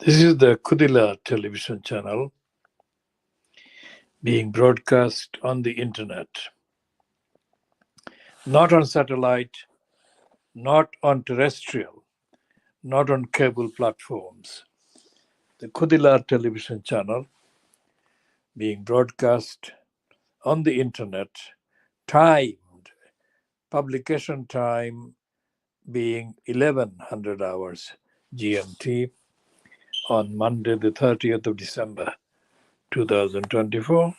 This is the Kudila television channel being broadcast on the internet, not on satellite, not on terrestrial, not on cable platforms. The Kudila television channel being broadcast on the internet, timed, publication time being 1100 hours GMT on Monday, the 30th of December, 2024.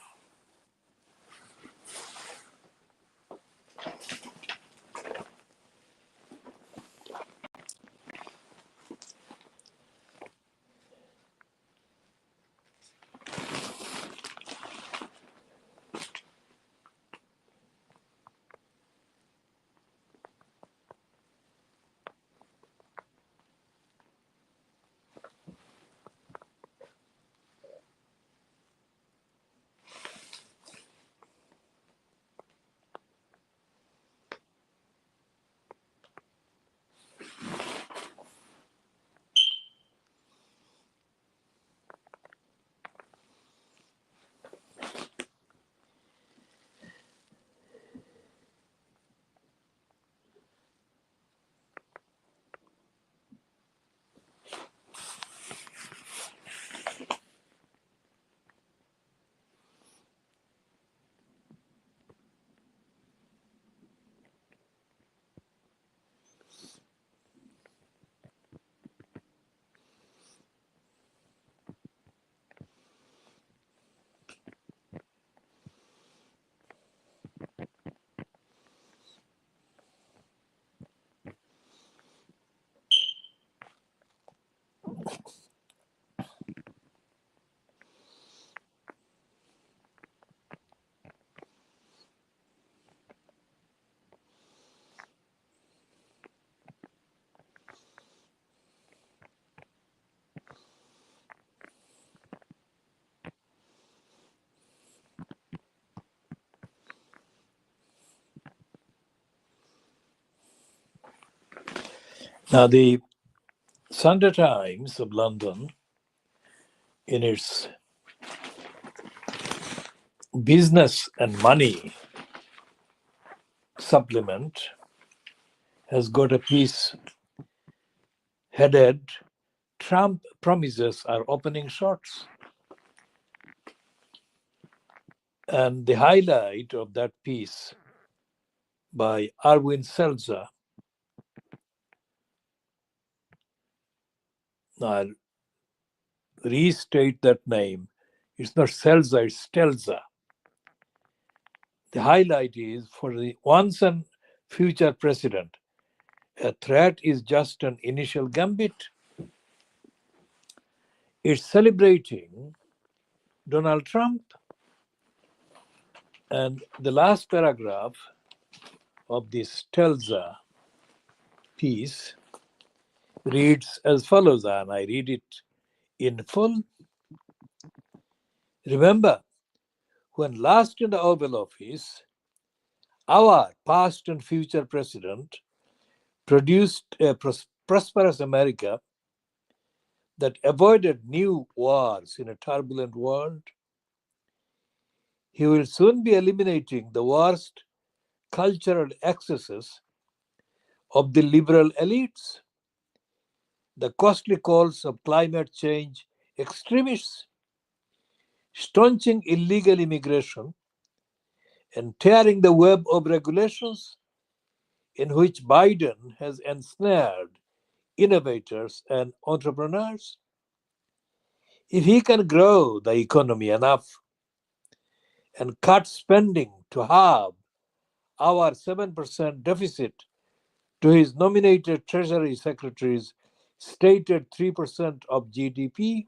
Now, the Sunday Times of London, in its business and money supplement, has got a piece headed Trump Promises Are Opening Shots. And the highlight of that piece by Arwin Selza, I'll restate that name. It's not Selza, it's Stelza. The highlight is for the once and future president, a threat is just an initial gambit. It's celebrating Donald Trump. And the last paragraph of this Stelza piece reads as follows, and I read it in full. Remember, when last in the Oval Office, our past and future president produced a prosperous America that avoided new wars in a turbulent world. He will soon be eliminating the worst cultural excesses of the liberal elites, the costly calls of climate change extremists, staunching illegal immigration, and tearing the web of regulations in which Biden has ensnared innovators and entrepreneurs. If he can grow the economy enough and cut spending to halve our 7% deficit to his nominated Treasury Secretary's stated 3% of GDP,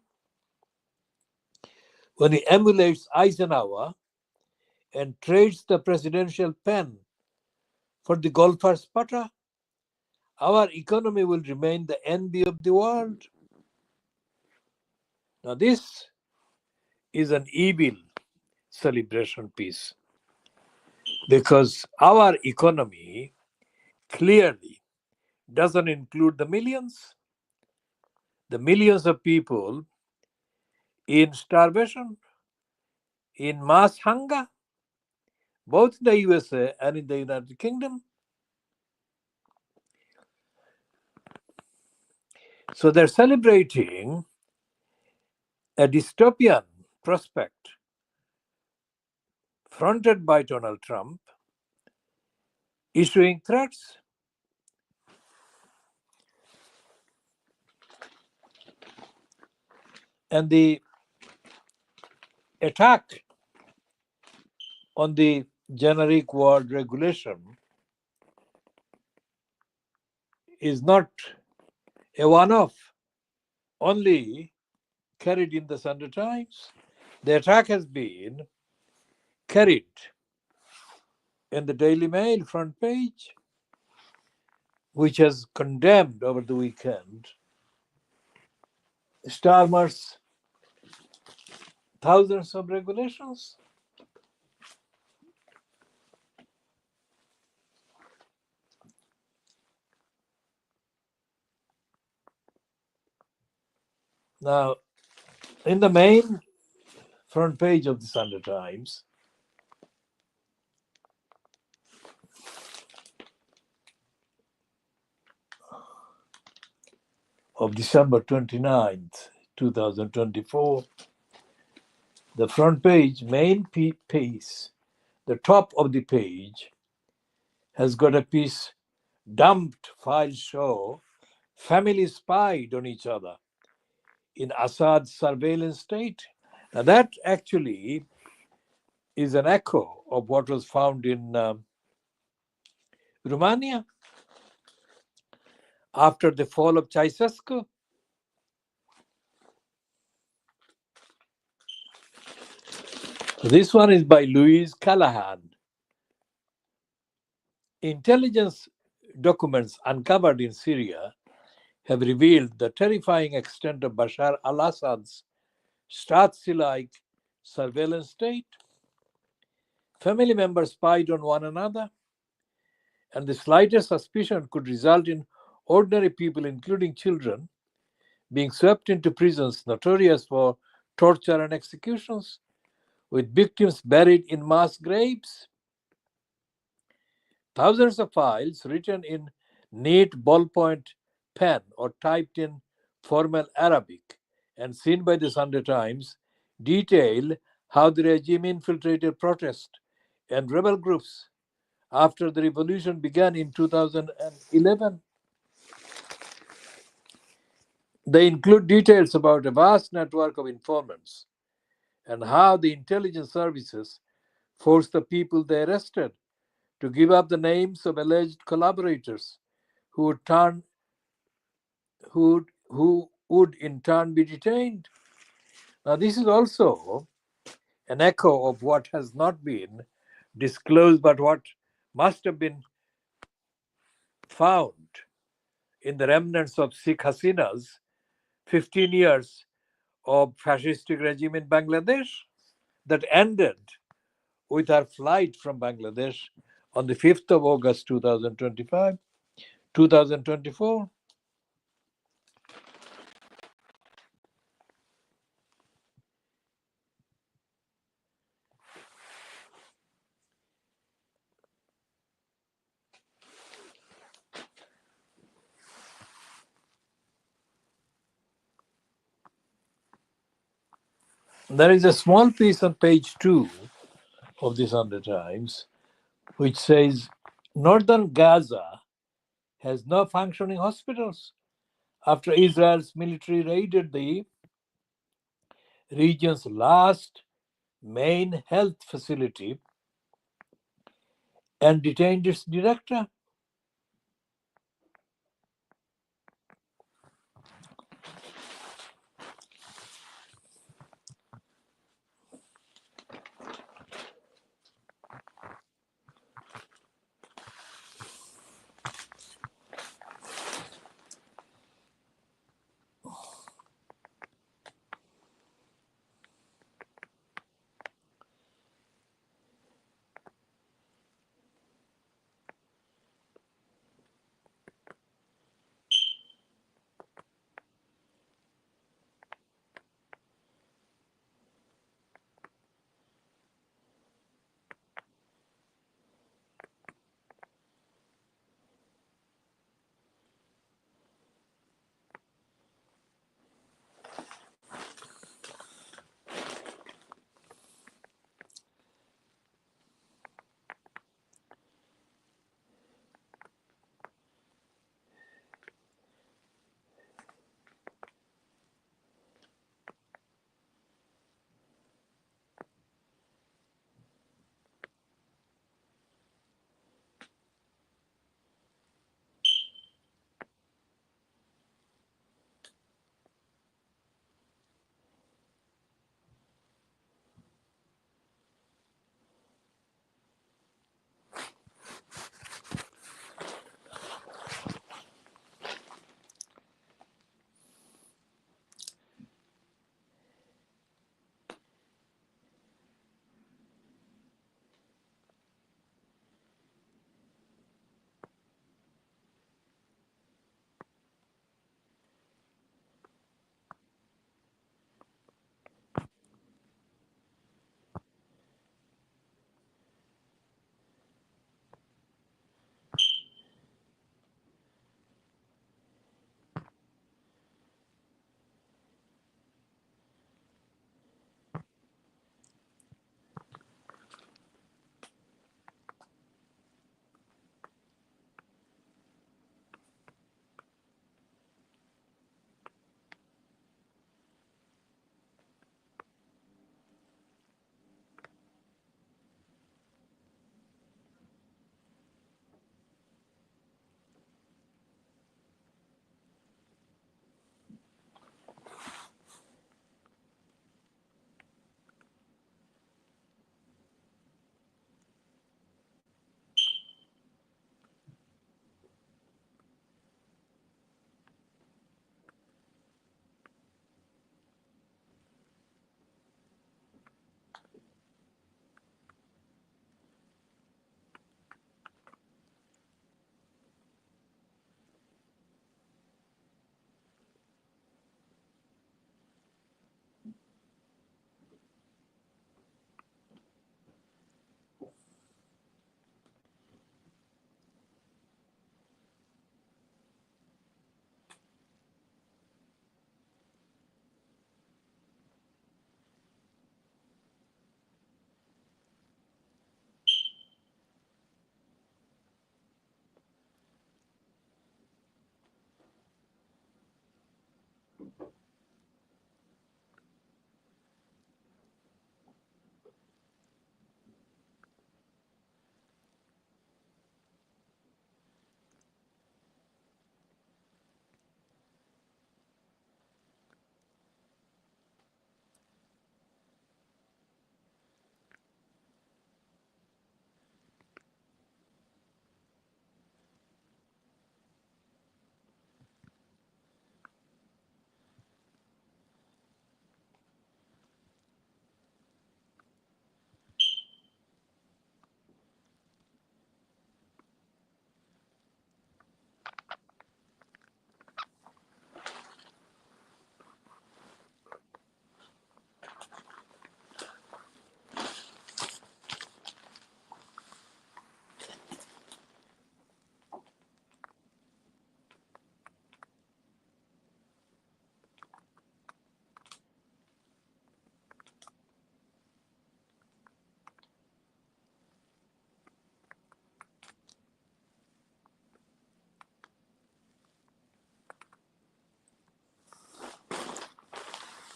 when he emulates Eisenhower and trades the presidential pen for the golfer's putter, our economy will remain the envy of the world. Now, this is an evil celebration piece because our economy clearly doesn't include the millions, the millions of people in starvation, in mass hunger, both in the USA and in the United Kingdom. So they're celebrating a dystopian prospect fronted by Donald Trump, issuing threats. And the attack on the generic word regulation is not a one-off, only carried in the Sunday Times. The attack has been carried in the Daily Mail front page, which has condemned over the weekend Starmer's thousands of regulations. Now, in the main front page of the Sunday Times, of December 29th, 2024, the front page, main piece, the top of the page, has got a piece, dumped files show families spied on each other in Assad's surveillance state. Now that actually is an echo of what was found in Romania after the fall of Ceausescu. This one is by Louise Callahan. Intelligence documents uncovered in Syria have revealed the terrifying extent of Bashar al-Assad's Stasi-like surveillance state. Family members spied on one another, and the slightest suspicion could result in ordinary people, including children, being swept into prisons notorious for torture and executions, with victims buried in mass graves. Thousands of files written in neat ballpoint pen or typed in formal Arabic and seen by the Sunday Times detail how the regime infiltrated protest and rebel groups after the revolution began in 2011. They include details about a vast network of informants and how the intelligence services forced the people they arrested to give up the names of alleged collaborators who would in turn be detained. Now, this is also an echo of what has not been disclosed, but what must have been found in the remnants of Sheikh Hasina's 15 years of fascistic regime in Bangladesh that ended with her flight from Bangladesh on the 5th of August 2024. There is a small piece on page 2 of the Sunday Times which says northern Gaza has no functioning hospitals after Israel's military raided the region's last main health facility and detained its director.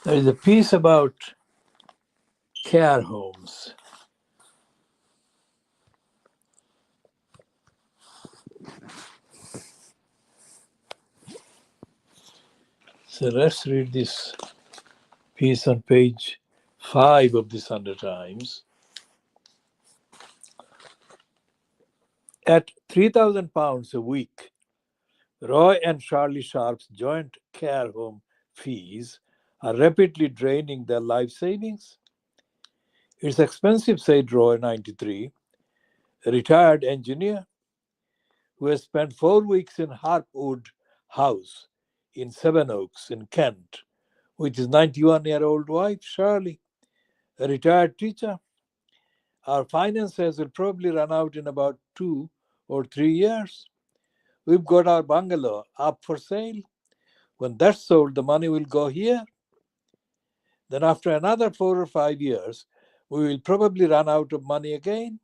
There is a piece about care homes. So let's read this piece on page 5 of the Sunday Times. At £3,000 a week, Roy and Charlie Sharp's joint care home fees are rapidly draining their life savings. It's expensive, said Roy, 93, a retired engineer who has spent 4 weeks in Harpwood House in Sevenoaks in Kent with his 91-year-old wife, Shirley, a retired teacher. Our finances will probably run out in about 2 or 3 years. We've got our bungalow up for sale. When that's sold, the money will go here. Then, after another 4 or 5 years, we will probably run out of money again.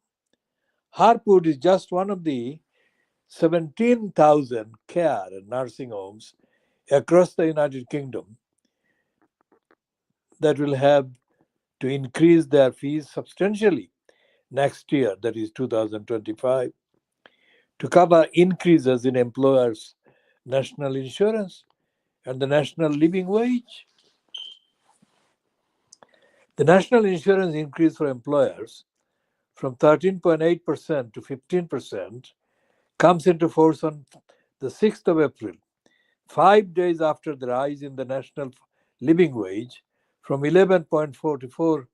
Harpwood is just one of the 17,000 care and nursing homes across the United Kingdom that will have to increase their fees substantially next year, that is 2025, to cover increases in employers' national insurance and the national living wage. The national insurance increase for employers from 13.8% to 15% comes into force on the 6th of April, 5 days after the rise in the national living wage from 11.44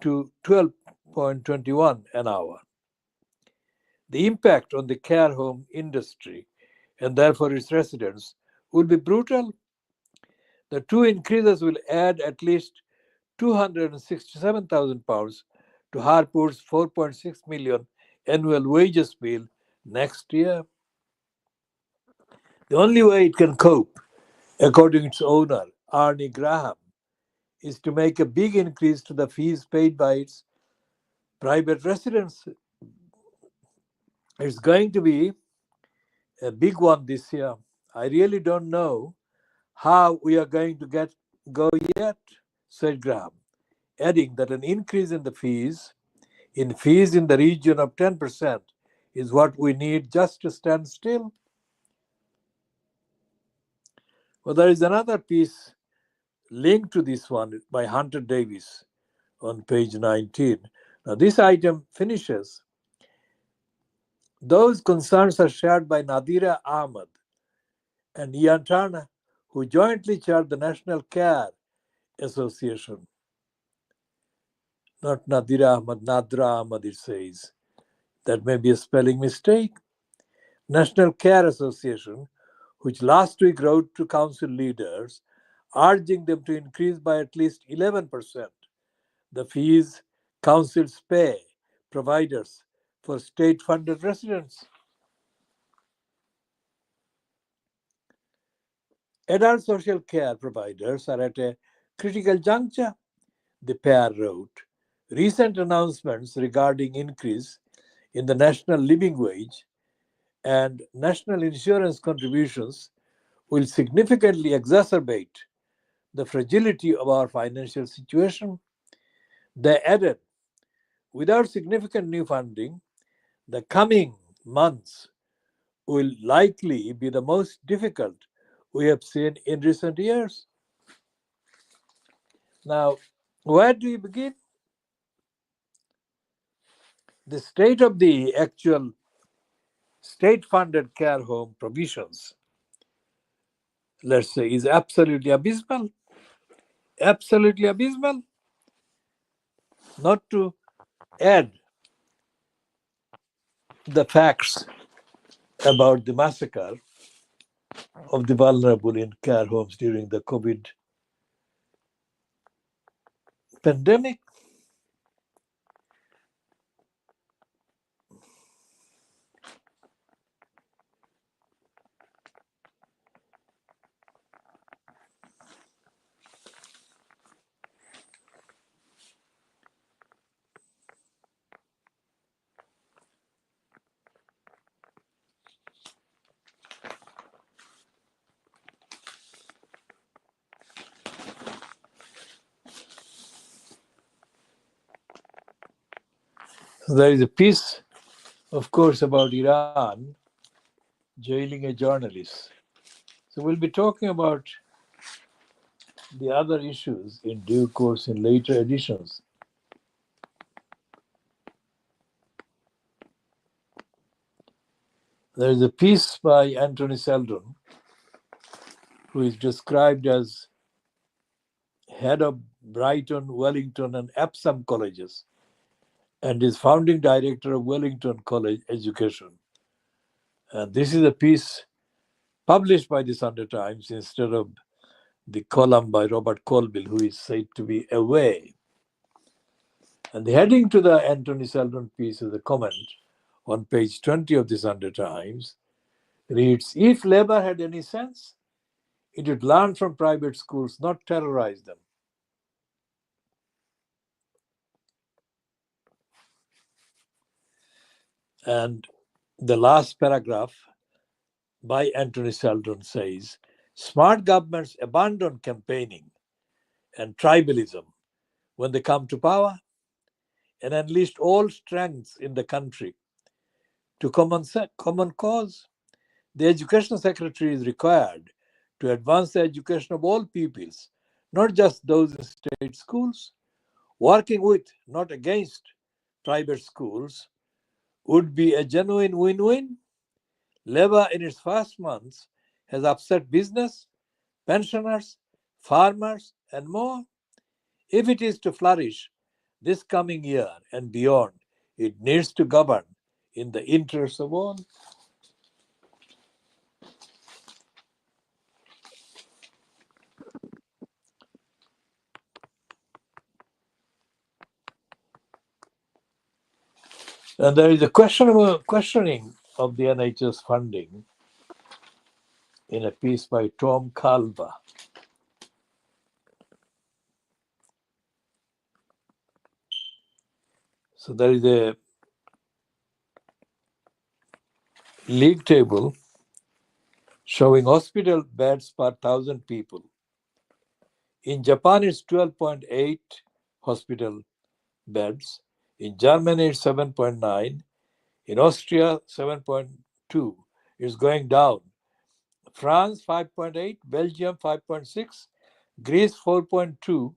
to 12.21 an hour. The impact on the care home industry and therefore its residents will be brutal. The two increases will add at least £267,000 to Harpur's 4.6 million annual wages bill next year. The only way it can cope, according to its owner, Arnie Graham, is to make a big increase to the fees paid by its private residents. It's going to be a big one this year. I really don't know how we are going to go yet, said Graham, adding that an increase in the fees in the region of 10% is what we need just to stand still. Well, there is another piece linked to this one by Hunter Davis on page 19. Now, this item finishes. Those concerns are shared by Nadira Ahmad and Ian Turner, who jointly chair the National Care Association. Not Nadira Ahmad, Nadra Ahmad, it says. That may be a spelling mistake. National Care Association, which last week wrote to council leaders, urging them to increase by at least 11% the fees councils pay providers for state-funded residents. Adult social care providers are at a critical juncture, the pair wrote. Recent announcements regarding increase in the national living wage and national insurance contributions will significantly exacerbate the fragility of our financial situation. They added, without significant new funding, the coming months will likely be the most difficult we have seen in recent years. Now, where do you begin? The state of the actual state funded care home provisions, let's say, is absolutely abysmal. Absolutely abysmal. Not to add the facts about the massacre of the vulnerable in care homes during the COVID pandemic. There is a piece, of course, about Iran jailing a journalist. So we'll be talking about the other issues in due course in later editions. There is a piece by Anthony Seldon, who is described as head of Brighton, Wellington, and Epsom colleges, and is founding director of Wellington College Education. And this is a piece published by the Sunday Times instead of the column by Robert Colville, who is said to be away. And the heading to the Anthony Seldon piece is a comment on page 20 of the Sunday Times reads, if Labour had any sense, it would learn from private schools, not terrorize them. And the last paragraph by Anthony Seldon says, smart governments abandon campaigning and tribalism when they come to power and enlist all strengths in the country to common cause. The education secretary is required to advance the education of all pupils, not just those in state schools. Working with, not against, private schools would be a genuine win-win. Labour in its first months has upset business, pensioners, farmers, and more. If it is to flourish this coming year and beyond, it needs to govern in the interests of all. And there is a questioning of the NHS funding in a piece by Tom Calver. So there is a league table showing hospital beds per 1,000 people. In Japan, it's 12.8 hospital beds. In Germany, it's 7.9. In Austria, 7.2. It's going down. France, 5.8. Belgium, 5.6. Greece, 4.2.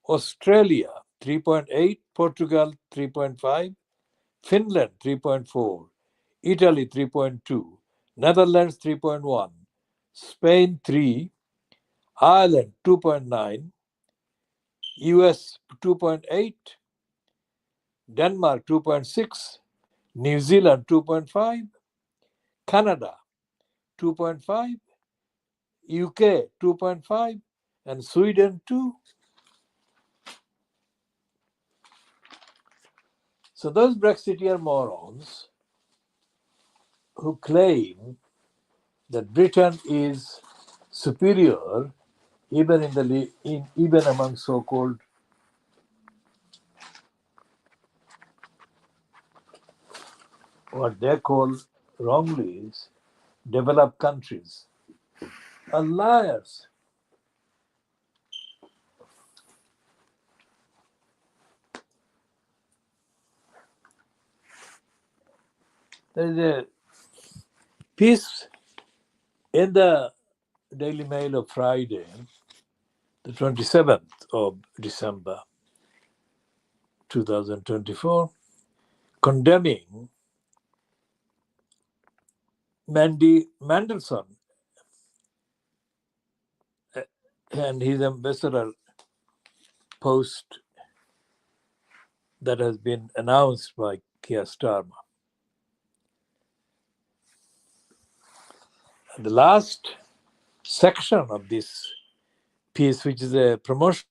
Australia, 3.8. Portugal, 3.5. Finland, 3.4. Italy, 3.2. Netherlands, 3.1. Spain, 3. Ireland, 2.9. US, 2.8. Denmark, 2.6. New Zealand, 2.5. Canada, 2.5. UK, 2.5. And Sweden, 2. So those Brexiteer morons who claim that Britain is superior even even among so-called what they call wrongly is developed countries. are liars. There is a piece in the Daily Mail of Friday, the 27th of December 2024, condemning Mandy Mandelson and his ambassador post that has been announced by Keir Starmer. And the last section of this piece, which is a promotion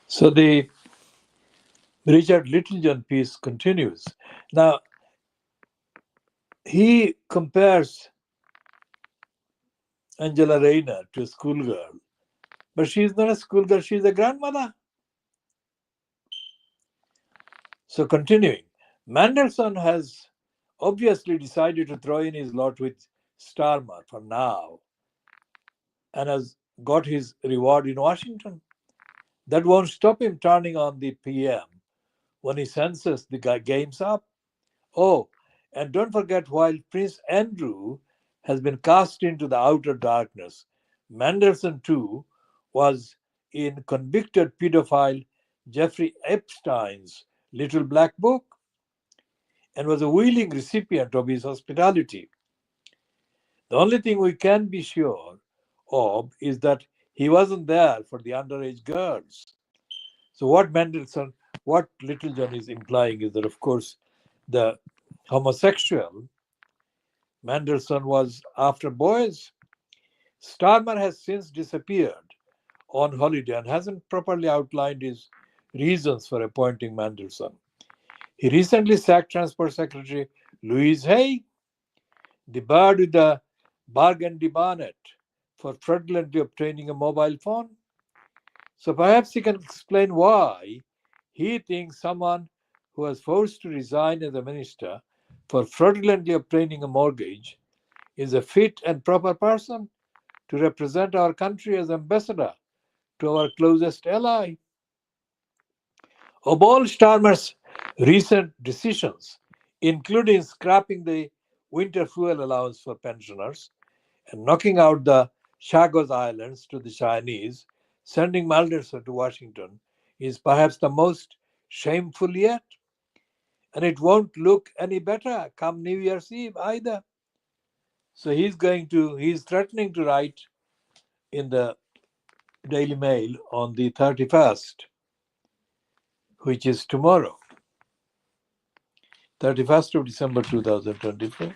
So the Richard Littlejohn piece continues. Now, he compares Angela Rayner to a schoolgirl. But she is not a schoolgirl, she is a grandmother. So, continuing, Mendelssohn has obviously decided to throw in his lot with Starmer for now and has got his reward in Washington. That won't stop him turning on the PM when he senses the game's up. Oh, and don't forget, while Prince Andrew has been cast into the outer darkness, Mendelssohn too was in convicted pedophile Jeffrey Epstein's Little Black Book and was a willing recipient of his hospitality. The only thing we can be sure of is that he wasn't there for the underage girls. So what Littlejohn is implying is that, of course, the homosexual Mendelssohn was after boys. Starmer has since disappeared on holiday and hasn't properly outlined his reasons for appointing Mendelssohn. He recently sacked Transport Secretary Louise Haque, the bird with the burgundy bonnet, for fraudulently obtaining a mobile phone. So perhaps he can explain why he thinks someone who was forced to resign as a minister for fraudulently obtaining a mortgage is a fit and proper person to represent our country as ambassador to our closest ally. Of all Starmer's recent decisions, including scrapping the winter fuel allowance for pensioners and knocking out the Chagos Islands to the Chinese, sending Mendelssohn to Washington is perhaps the most shameful yet. And it won't look any better come New Year's Eve either. So he's threatening to write in the Daily Mail on the 31st, which is tomorrow, 31st of December 2024.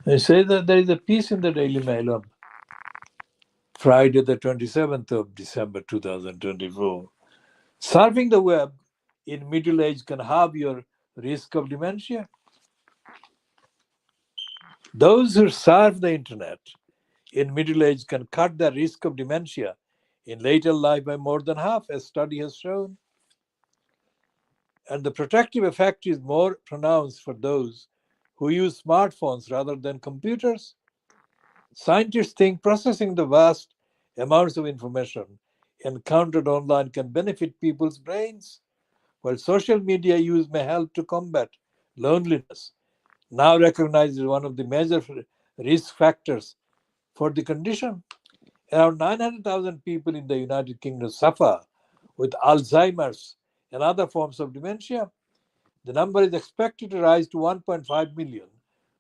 They say that there is a piece in the Daily Mail on Friday, the 27th of December 2024. Surfing the web in middle age can halve your risk of dementia. Those who surf the internet in middle age can cut the risk of dementia in later life by more than half, as study has shown. And the protective effect is more pronounced for those who use smartphones rather than computers. Scientists think processing the vast amounts of information encountered online can benefit people's brains, while social media use may help to combat loneliness, now recognized as one of the major risk factors for the condition. Around 900,000 people in the United Kingdom suffer with Alzheimer's and other forms of dementia. The number is expected to rise to 1.5 million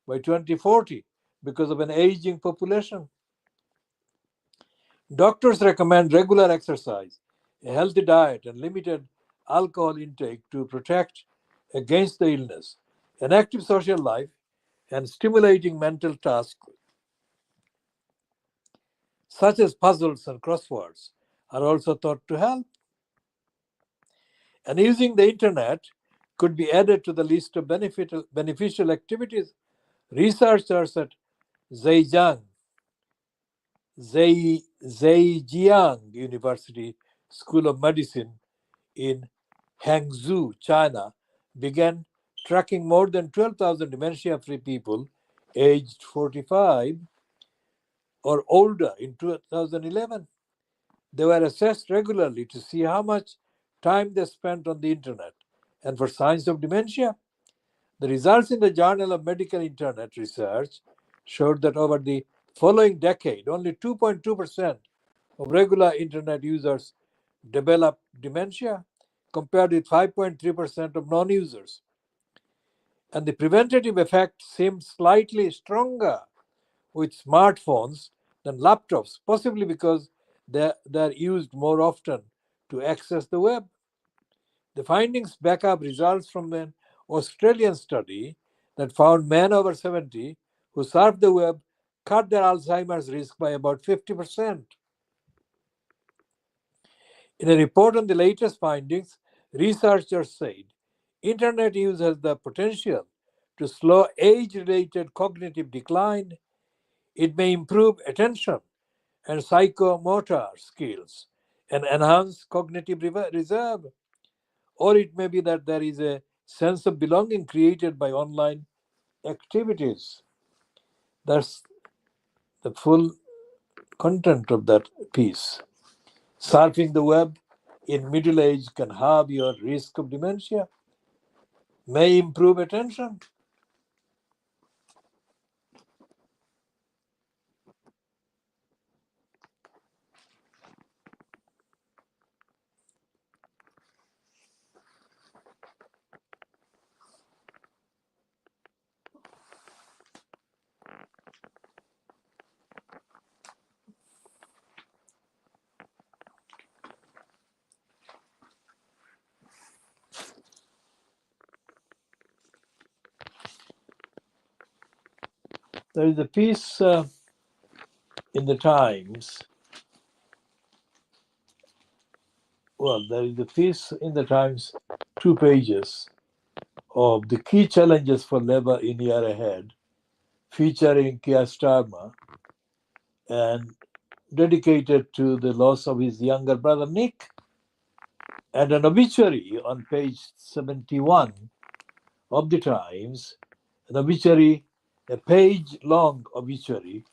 by 2040 because of an aging population. Doctors recommend regular exercise, a healthy diet, and limited alcohol intake to protect against the illness. An active social life and stimulating mental tasks, such as puzzles and crosswords, are also thought to help. And using the internet could be added to the list of beneficial activities. Researchers at Zhejiang, Zhejiang University School of Medicine in Hangzhou, China, began tracking more than 12,000 dementia free people aged 45 or older in 2011. They were assessed regularly to see how much time they spent on the internet. And for signs of dementia, the results in the Journal of Medical Internet Research showed that over the following decade, only 2.2% of regular internet users developed dementia, compared with 5.3% of non users. And the preventative effect seemed slightly stronger with smartphones than laptops, possibly because they're used more often to access the web. The findings back up results from an Australian study that found men over 70 who surfed the web cut their Alzheimer's risk by about 50%. In a report on the latest findings, researchers said internet use has the potential to slow age related cognitive decline. It may improve attention and psychomotor skills and enhance cognitive reserve. Or it may be that there is a sense of belonging created by online activities. That's the full content of that piece. Surfing the web in middle age can halve your risk of dementia, may improve attention. There is a piece in the Times. Well, there is a piece in the Times, 2 pages, of the key challenges for Labour in year ahead, featuring Keir Starmer and dedicated to the loss of his younger brother Nick, and an obituary on page 71 of the Times, an obituary, a page-long obituary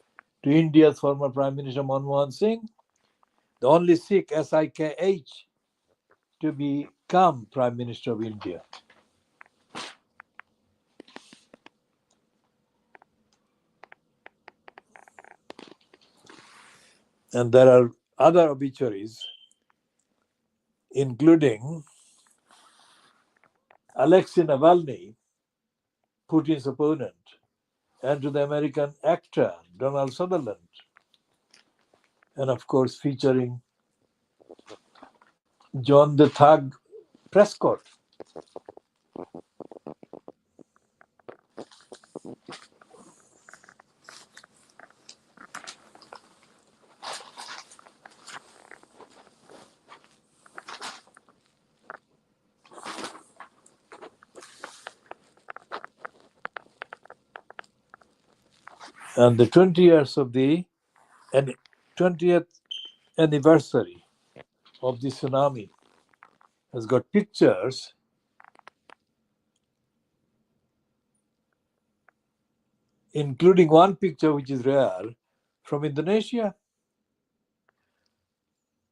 to India's former Prime Minister Manmohan Singh, the only Sikh SIKH to become Prime Minister of India. And there are other obituaries, including Alexei Navalny, Putin's opponent, and to the American actor Donald Sutherland, and of course featuring John the Thug Prescott. And the 20 years of the 20th anniversary of the tsunami has got pictures, including one picture which is rare from Indonesia,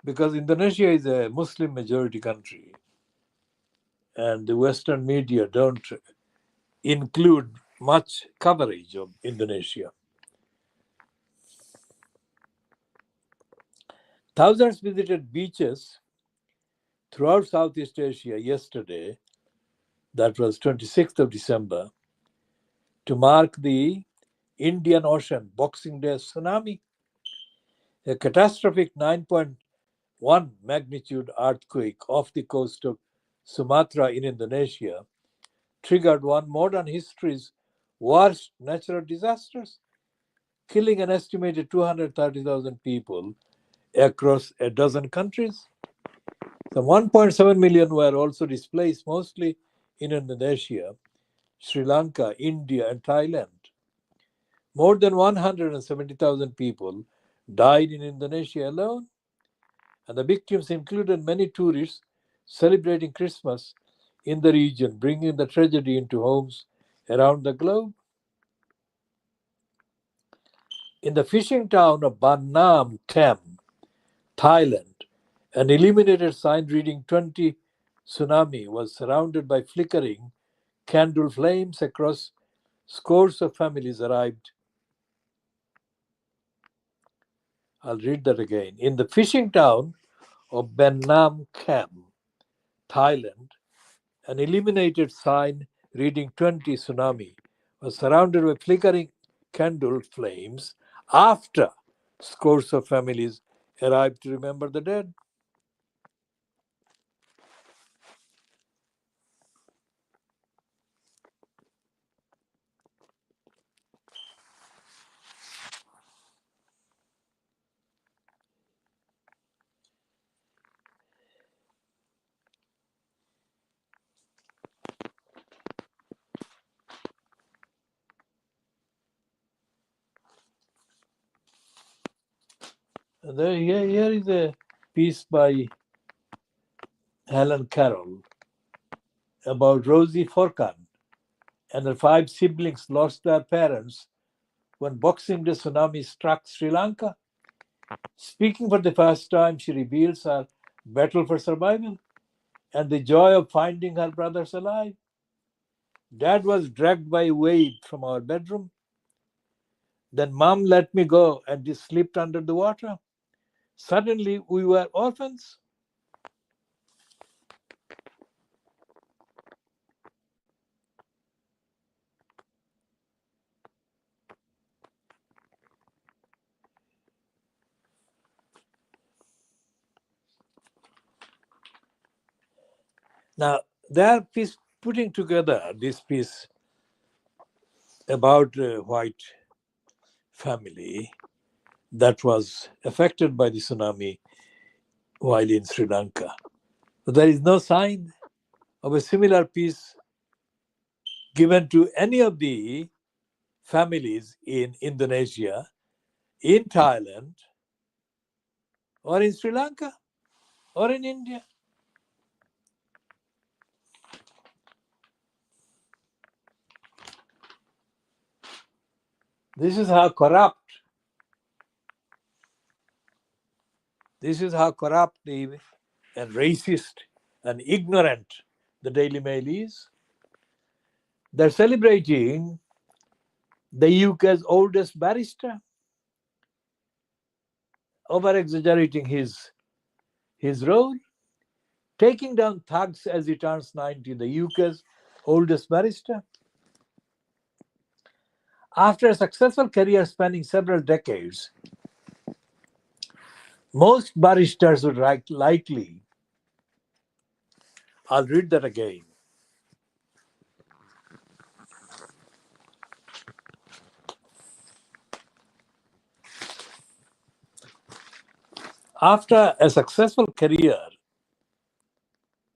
because Indonesia is a Muslim majority country and the Western media don't include much coverage of Indonesia. Thousands visited beaches throughout Southeast Asia yesterday, that was 26th of December, to mark the Indian Ocean Boxing Day tsunami. A catastrophic 9.1 magnitude earthquake off the coast of Sumatra in Indonesia triggered one modern history's worst natural disasters, killing an estimated 230,000 people across a dozen countries. Some 1.7 million were also displaced, mostly in Indonesia, Sri Lanka, India, and Thailand. More than 170,000 people died in Indonesia alone, and the victims included many tourists celebrating Christmas in the region, bringing the tragedy into homes around the globe. In the fishing town of Ban Tem, Thailand, an illuminated sign reading 20 tsunami was surrounded by flickering candle flames across scores of families arrived. I'll read that again. In the fishing town of Ban Nam Kam, Thailand, an illuminated sign reading 20 tsunami was surrounded by flickering candle flames after scores of families arrived to remember the dead. Here is a piece by Helen Carroll about Rosie Forcan and her 5 siblings lost their parents when Boxing Day tsunami struck Sri Lanka. Speaking for the first time, she reveals her battle for survival and the joy of finding her brothers alive. Dad was dragged by a wave from our bedroom. Then Mom let me go and he slipped under the water. Suddenly, we were orphans. Now, they are putting together this piece about a white family that was affected by the tsunami while in Sri Lanka. But there is no sign of a similar piece given to any of the families in Indonesia, in Thailand, or in Sri Lanka, or in India. This is how corrupt and racist and ignorant the Daily Mail is. They're celebrating the UK's oldest barrister, over exaggerating his role, taking down thugs as he turns 90, the UK's oldest barrister. After a successful career spanning several decades, most barristers would likely, I'll read that again. After a successful career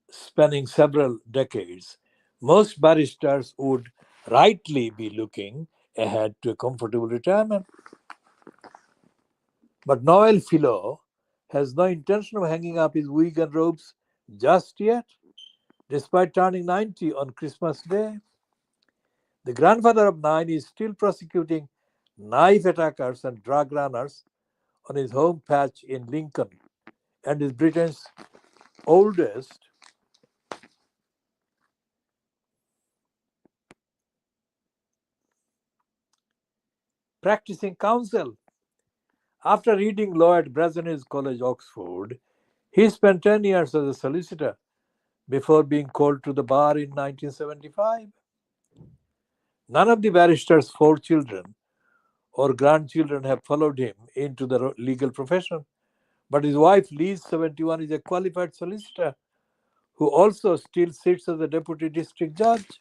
spanning several decades, most barristers would rightly be looking ahead to a comfortable retirement. But Noel Philo has no intention of hanging up his wig and robes just yet, despite turning 90 on Christmas Day. The grandfather of 9 is still prosecuting knife attackers and drug runners on his home patch in Lincoln and is Britain's oldest practicing counsel. After reading law at Brasenose College, Oxford, he spent 10 years as a solicitor before being called to the bar in 1975. None of the barrister's 4 children or grandchildren have followed him into the legal profession, but his wife, Liz, 71, is a qualified solicitor who also still sits as a deputy district judge.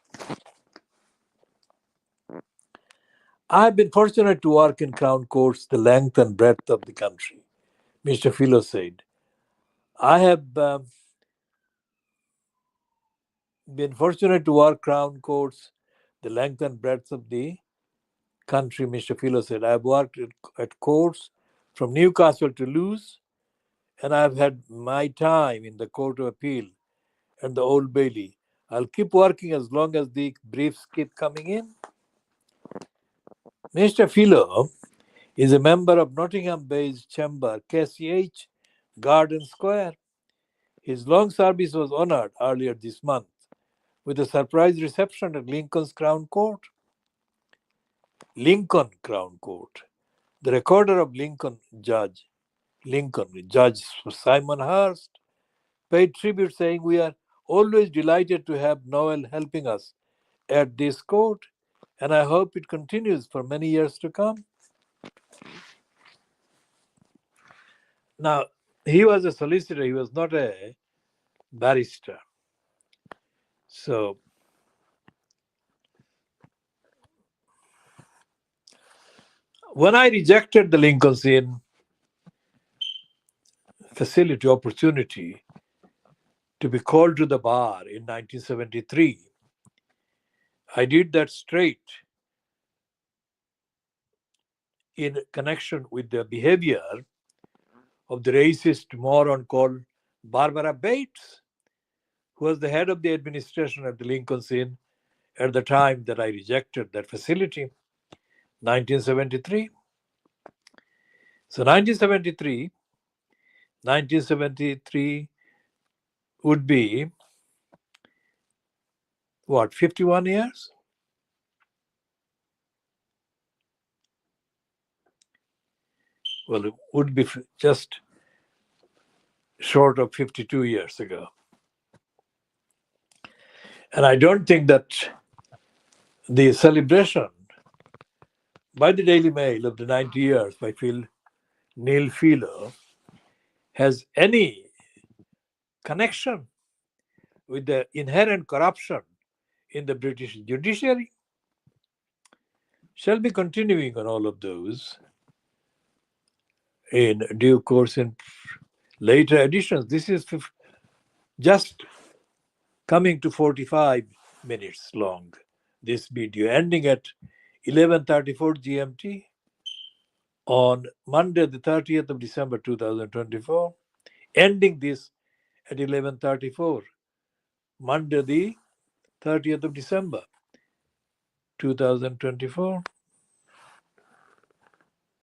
I have been fortunate to work in Crown Courts the length and breadth of the country, Mr. Philo said. I have been fortunate to work Crown Courts the length and breadth of the country, Mr. Philo said. I have worked at courts from Newcastle to Lewes, and I have had my time in the Court of Appeal and the Old Bailey. I'll keep working as long as the briefs keep coming in. Mr. Philo is a member of Nottingham-based chamber KCH Garden Square. His long service was honored earlier this month with a surprise reception at Lincoln's Crown Court. Lincoln Crown Court. The recorder of Lincoln, Judge Simon Hurst, paid tribute saying, "We are always delighted to have Noel helping us at this court, and I hope it continues for many years to come. Now, he was a solicitor, he was not a barrister. So, when I rejected the Lincoln's Inn facility opportunity to be called to the bar in 1973, I did that straight in connection with the behavior of the racist moron called Barbara Bates, who was the head of the administration at the Lincoln's Inn at the time that I rejected that facility, 1973. So 1973 would be what, 51 years? Well, it would be just short of 52 years ago. And I don't think that the celebration by the Daily Mail of the 90 years by Neil Phelan has any connection with the inherent corruption in the British judiciary. Shall be continuing on all of those in due course in later editions. This is just coming to 45 minutes long, this video, ending at 11:34 GMT on Monday, the 30th of December 2024, ending this at 11:34, Monday, the 30th of December 2024.